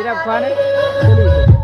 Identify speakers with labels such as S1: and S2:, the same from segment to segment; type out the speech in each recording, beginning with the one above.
S1: এটা ফানে চলে গেছে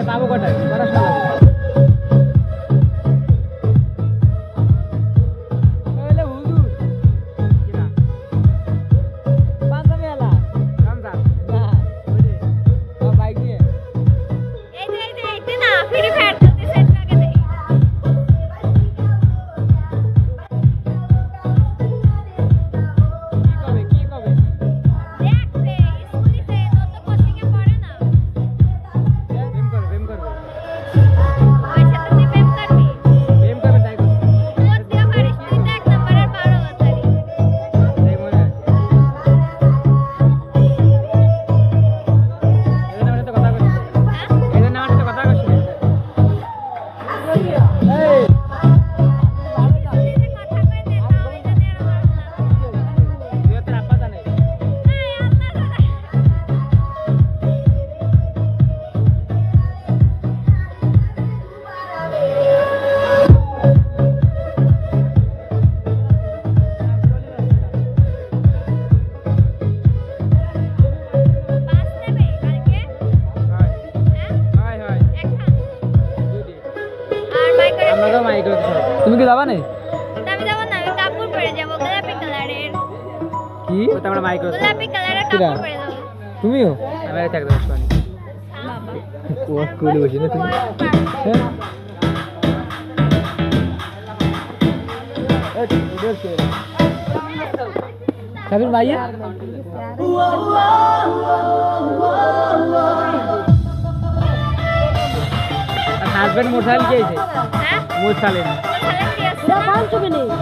S1: বাবু কটা তুমি কি যাবা না?
S2: আমি যাব না, আমি কাপড় পরে যাব গোলাপি কালারের।
S1: কি ওটা আমরা মাইক্রো
S2: গোলাপি কালারের কাপড় পরে যাব।
S1: তুমিও আমি থাকতে বসবো না কোয়া কোলে বসে না তুমি কাবির ভাইয়া হাজবেন্ড মোটরসাইকেল কি আছে? হ্যাঁ মোটরসাইকেল। মোটরসাইকেল কি আছে?